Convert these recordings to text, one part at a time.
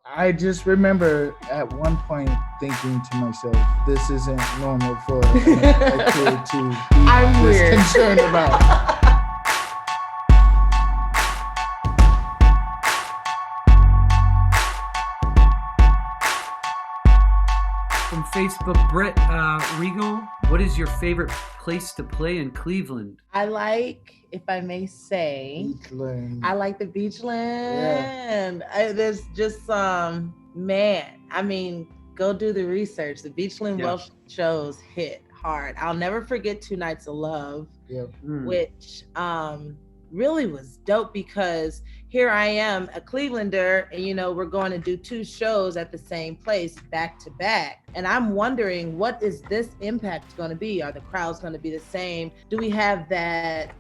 I just remember at one point thinking to myself, this isn't normal for a kid to be I'm this weird. concerned about. From Facebook, Brett Regal, what is your favorite place to play in Cleveland? I like, if I may say, Beachland. I like the Beachland. There's just man, I mean, go do the research. The Beachland Welsh shows hit hard. I'll never forget Two Nights of Love, which really was dope because here I am, a Clevelander, and we're going to do 2 shows at the same place back to back. And I'm wondering, what is this impact going to be? Are the crowds going to be the same? Do we have that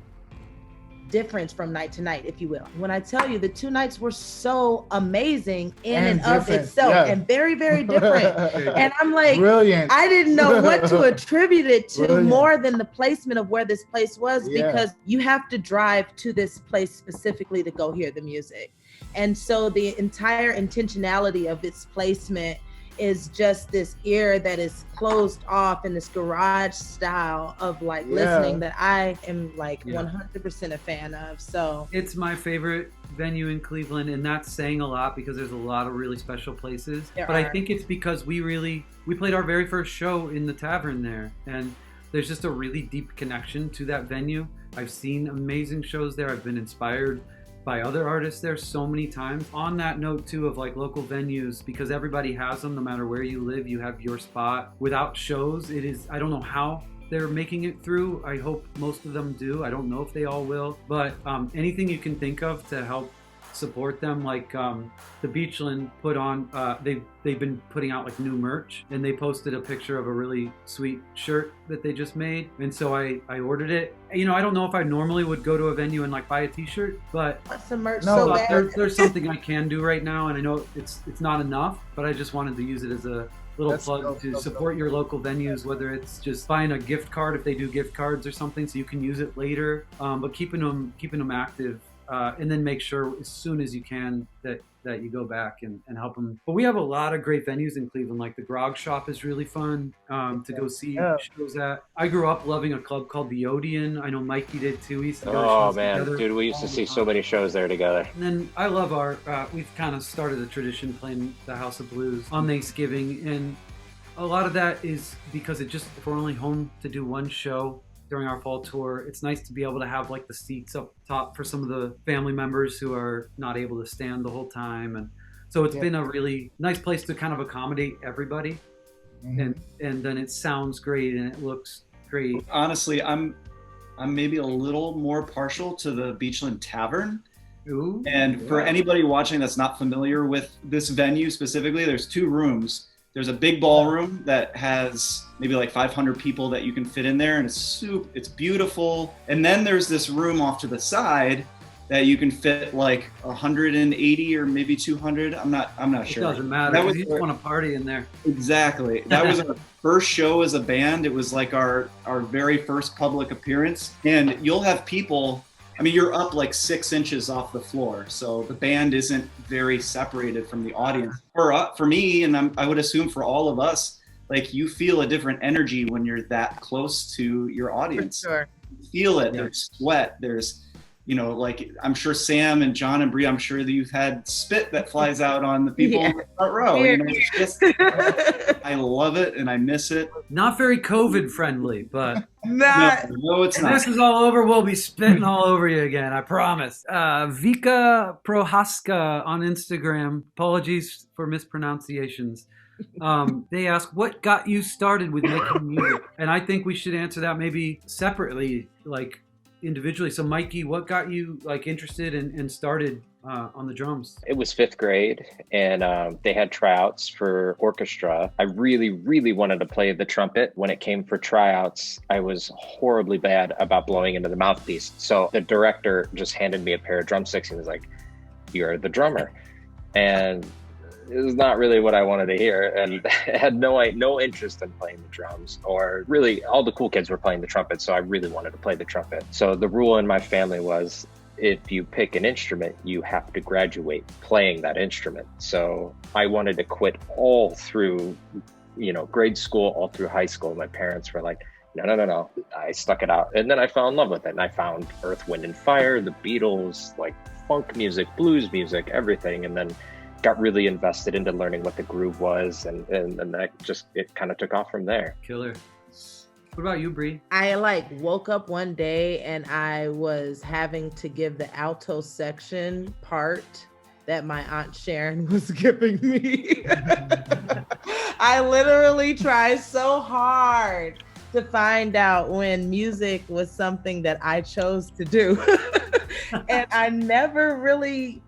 difference from night to night, if you will? When I tell you the 2 nights were so amazing in and of itself, and very, very different. And I'm like, brilliant. I didn't know what to attribute it to more than the placement of where this place was, because you have to drive to this place specifically to go hear the music. And so the entire intentionality of its placement is just this ear that is closed off in this garage style of listening that I am 100% a fan of. So it's my favorite venue in Cleveland, and that's saying a lot because there's a lot of really special places. I think it's because we played our very first show in the tavern there, and there's just a really deep connection to that venue. I've seen amazing shows there. I've been inspired by other artists there so many times. On that note too of local venues, because everybody has them, no matter where you live, you have your spot. Without shows, I don't know how they're making it through. I hope most of them do. I don't know if they all will, but anything you can think of to help support them, the Beachland put on, they've been putting out new merch, and they posted a picture of a really sweet shirt that they just made, and so I ordered it. I don't know if I normally would go to a venue and buy a t-shirt, but some merch there's something I can do right now, and I know it's not enough, but I just wanted to use it as a little plug to support your local venues, whether it's just buying a gift card if they do gift cards or something so you can use it later, but keeping them active. And then make sure as soon as you can that you go back and help them. But we have a lot of great venues in Cleveland. The Grog Shop is really fun to go see shows at. I grew up loving a club called the Odeon. I know Mikey did too. We used to go to shows together. Dude, we used to see so many shows there together. And then I love we've kind of started a tradition playing the House of Blues on Thanksgiving. And a lot of that is because if we're only home to do one show during our fall tour, it's nice to be able to have the seats up top for some of the family members who are not able to stand the whole time, and so it's been a really nice place to kind of accommodate everybody. And then it sounds great and it looks great. Honestly, I'm maybe a little more partial to the Beachland Tavern. Ooh, and for anybody watching that's not familiar with this venue specifically, there's 2 rooms. There's a big ballroom that has maybe 500 people that you can fit in there, and it's beautiful. And then there's this room off to the side that you can fit 180 or maybe 200. I'm not sure. It doesn't matter. You just want to party in there. Exactly. That was our first show as a band. It was our very first public appearance, and you'll have people. You're up 6 inches off the floor, so the band isn't very separated from the audience. For me, and I would assume for all of us, you feel a different energy when you're that close to your audience. For sure. You feel it. Yeah. There's sweat. There's, I'm sure Sam and John and Bree, I'm sure that you've had spit that flies out on the people in the front row. It's just, I love it and I miss it. Not very COVID friendly, but no, it's not. This is all over. We'll be spitting all over you again. I promise. Vika Prohaska on Instagram. Apologies for mispronunciations. They ask, what got you started with making music? And I think we should answer that maybe separately, individually. So Mikey, what got you interested and started on the drums? It was 5th grade, and they had tryouts for orchestra. I really, really wanted to play the trumpet. When it came for tryouts, I was horribly bad about blowing into the mouthpiece. So the director just handed me a pair of drumsticks and was like, "You're the drummer." And it was not really what I wanted to hear, and I had no interest in playing the drums, or really all the cool kids were playing the trumpet, so I really wanted to play the trumpet. So the rule in my family was if you pick an instrument, you have to graduate playing that instrument. So I wanted to quit all through, grade school, all through high school. My parents were like, no. I stuck it out. And then I fell in love with it. And I found Earth, Wind and Fire, the Beatles, like funk music, blues music, everything. And then got really invested into learning what the groove was. And that it kind of took off from there. Killer. What about you, Bree? I woke up one day and I was having to give the alto section part that my Aunt Sharon was giving me. I literally tried so hard to find out when music was something that I chose to do. And I never really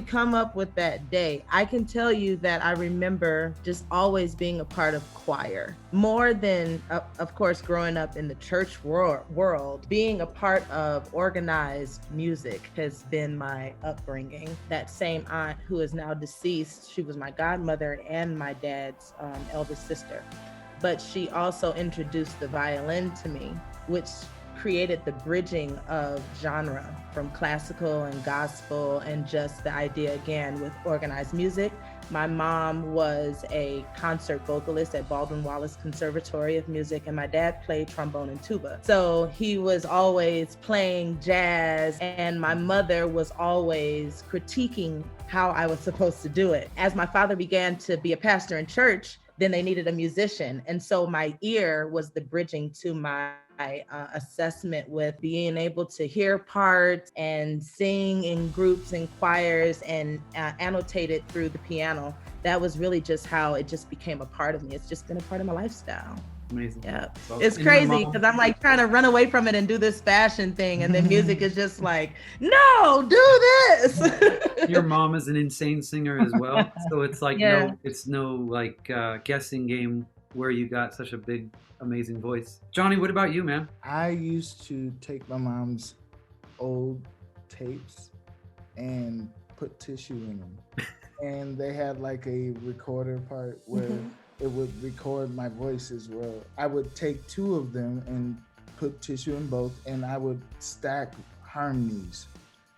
come up with that day. I can tell you that I remember just always being a part of choir. More than, of course, growing up in the church world, being a part of organized music has been my upbringing. That same aunt who is now deceased, she was my godmother and my dad's eldest sister. But she also introduced the violin to me, which created the bridging of genre from classical and gospel, and just the idea again with organized music. My mom was a concert vocalist at Baldwin Wallace Conservatory of Music, and my dad played trombone and tuba. So he was always playing jazz, and my mother was always critiquing how I was supposed to do it. As my father began to be a pastor in church, then they needed a musician. And so my ear was the bridging to my assessment with being able to hear parts and sing in groups and choirs and annotate it through the piano. That was really just how it just became a part of me. It's just been a part of my lifestyle. Amazing. Yeah. So it's crazy because I'm trying to run away from it and do this fashion thing. And then music is just no, do this. Your mom is an insane singer as well. So it's no guessing game where you got such a big, amazing voice. Johnny, what about you, man? I used to take my mom's old tapes and put tissue in them. And they had a recorder part where it would record my voice as well. I would take two of them and put tissue in both, and I would stack harmonies.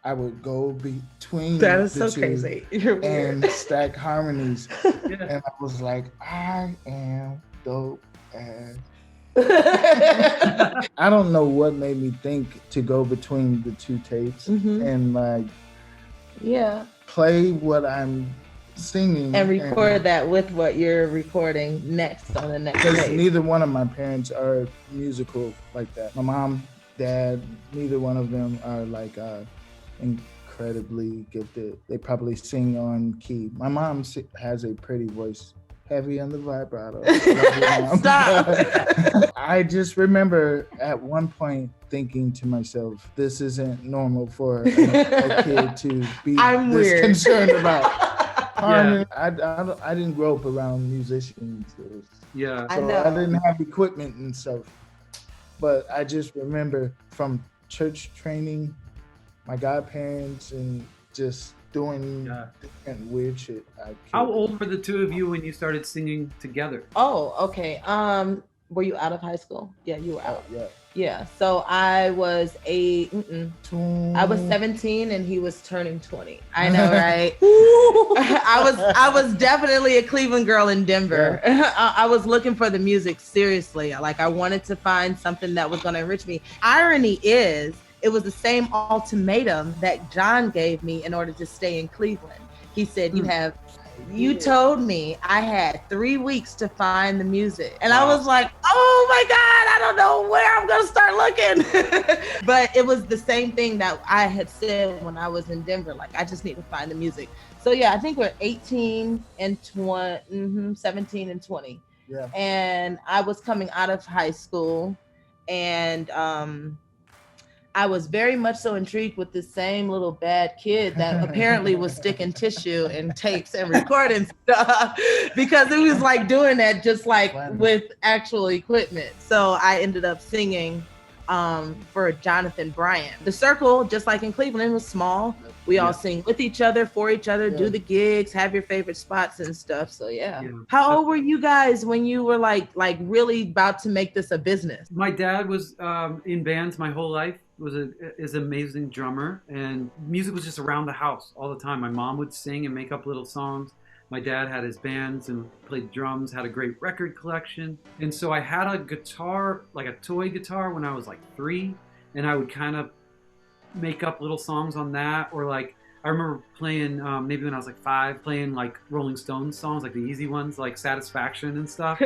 I would go between that is the so two crazy. You're weird. And stack harmonies. Yeah. And I was like, I am dope ass. I don't know what made me think to go between the two tapes and play what I'm singing and record that with what you're recording next on the next because tape. Neither one of my parents are musical like that. My mom, dad, neither one of them are incredibly gifted. They probably sing on key. My mom has a pretty voice, heavy on the vibrato. Stop. I just remember at one point thinking to myself, this isn't normal for a kid to be this concerned about harmony. I didn't grow up around musicians. Yeah. So I didn't have equipment and stuff. But I just remember from church training, my godparents, and just doing different weird shit. How old were the two of you when you started singing together? Oh, okay. Were you out of high school? Yeah, you were out. Yeah. Yeah. So I was I was 17 and he was turning 20. I know, right? I was definitely a Cleveland girl in Denver. Yeah. I was looking for the music seriously. I wanted to find something that was going to enrich me. Irony is, it was the same ultimatum that John gave me in order to stay in Cleveland. He said, you told me I had 3 weeks to find the music. And I was like, oh my God, I don't know where I'm gonna start looking. But it was the same thing that I had said when I was in Denver. I just need to find the music. So yeah, I think we're 18 and 20, 17 and 20. Yeah. And I was coming out of high school, and I was very much so intrigued with this same little bad kid that apparently was sticking tissue and tapes and recording stuff, because it was doing that just with actual equipment. So I ended up singing for Jonathan Bryant. The circle, just like in Cleveland, was small. We all sing with each other, for each other, do the gigs, have your favorite spots and stuff. So yeah. How old were you guys when you were really about to make this a business? My dad was in bands my whole life. is an amazing drummer, and music was just around the house all the time. My mom would sing and make up little songs. My dad had his bands and played drums, had a great record collection. And so I had a guitar, like a toy guitar, when I was like 3, and I would kind of make up little songs on that. Or like, I remember playing, maybe when I was like 5, playing like Rolling Stones songs, like the easy ones, like Satisfaction and stuff.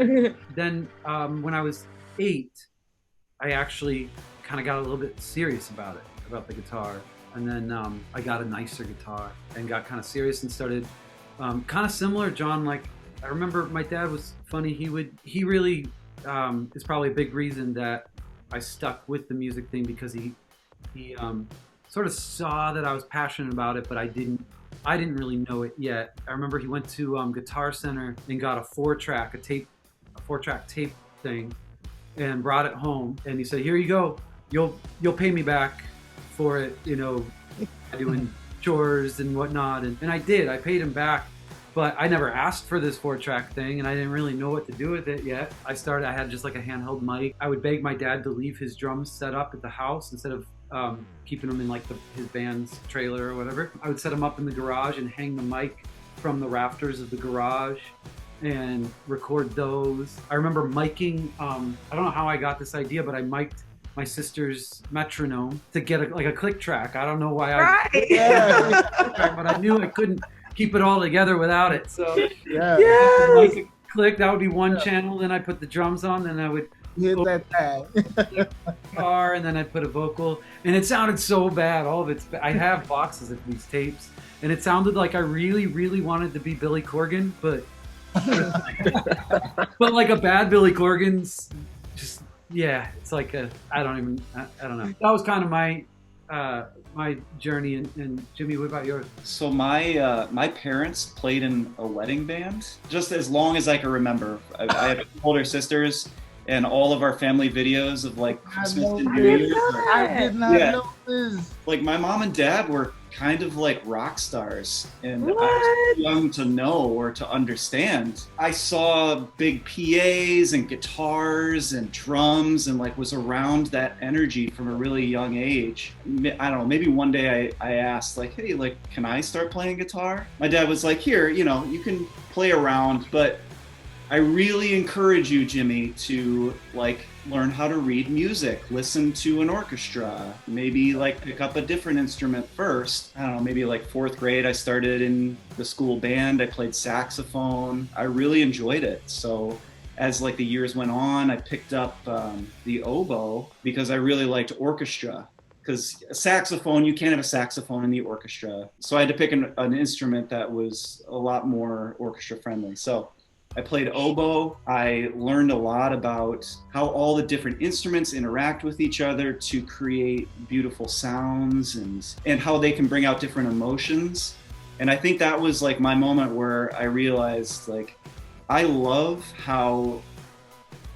Then when I was 8, I actually kind of got a little bit serious about the guitar. And then I got a nicer guitar and got kind of serious and started kind of similar, John. Like, I remember my dad was funny. He really is probably a big reason that I stuck with the music thing, because he sort of saw that I was passionate about it, but I didn't really know it yet. I remember he went to Guitar Center and got a 4-track tape thing, and brought it home. And he said, "Here you go. You'll pay me back for it, you know, doing chores and whatnot." And I did. I paid him back, but I never asked for this 4-track thing, and I didn't really know what to do with it yet. I had just like a handheld mic. I would beg my dad to leave his drums set up at the house instead of keeping them in like his band's trailer or whatever. I would set them up in the garage and hang the mic from the rafters of the garage and record those. I remember miking, I don't know how I got this idea, but I mic'd my sister's metronome to get a click track. I don't know why but I knew I couldn't keep it all together without it. So yes. Click, that would be one channel. Then I put the drums on, then I would hit that tag. Guitar, and then I put a vocal, and it sounded so bad. All of it. I have boxes of these tapes, and it sounded like I really, really wanted to be Billy Corgan, but but like a bad Billy Corgan's. Just it's like I don't know. That was kind of my journey. And Jimmy, what about yours? So my parents played in a wedding band just as long as I can remember. I have older sisters, and all of our family videos of like Christmas and New Year's. I did not know this. Like, my mom and dad were kind of like rock stars, and I was too young to know or to understand. I saw big PAs and guitars and drums, and like was around that energy from a really young age. I don't know, maybe one day I asked like, "Hey, like, can I start playing guitar?" My dad was like, "Here, you know, you can play around, but I really encourage you, Jimmy, to like learn how to read music, listen to an orchestra, maybe like pick up a different instrument first." I don't know, maybe like 4th grade, I started in the school band. I played saxophone. I really enjoyed it. So as like the years went on, I picked up the oboe because I really liked orchestra. Because saxophone, you can't have a saxophone in the orchestra. So I had to pick an instrument that was a lot more orchestra friendly. So I played oboe. I learned a lot about how all the different instruments interact with each other to create beautiful sounds, and how they can bring out different emotions. And I think that was like my moment where I realized, like, I love how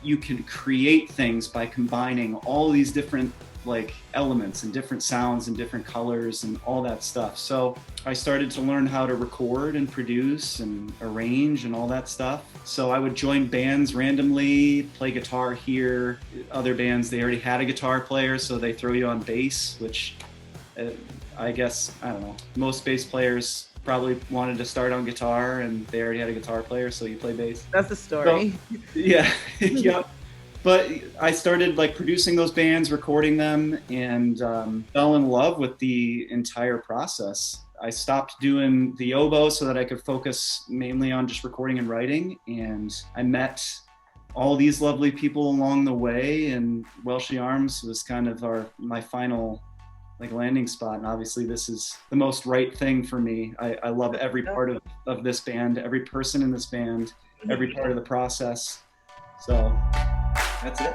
you can create things by combining all these different like elements and different sounds and different colors and all that stuff. So I started to learn how to record and produce and arrange and all that stuff. So I would join bands randomly, play guitar here. Other bands, they already had a guitar player, so they throw you on bass, which I guess, I don't know, most bass players probably wanted to start on guitar and they already had a guitar player, so you play bass. That's the story. So, yeah. But I started like producing those bands, recording them, and fell in love with the entire process. I stopped doing the oboe so that I could focus mainly on just recording and writing. And I met all these lovely people along the way, and Welshly Arms was kind of my final like landing spot. And obviously this is the most right thing for me. I love every part of this band, every person in this band, every part of the process. So that's it.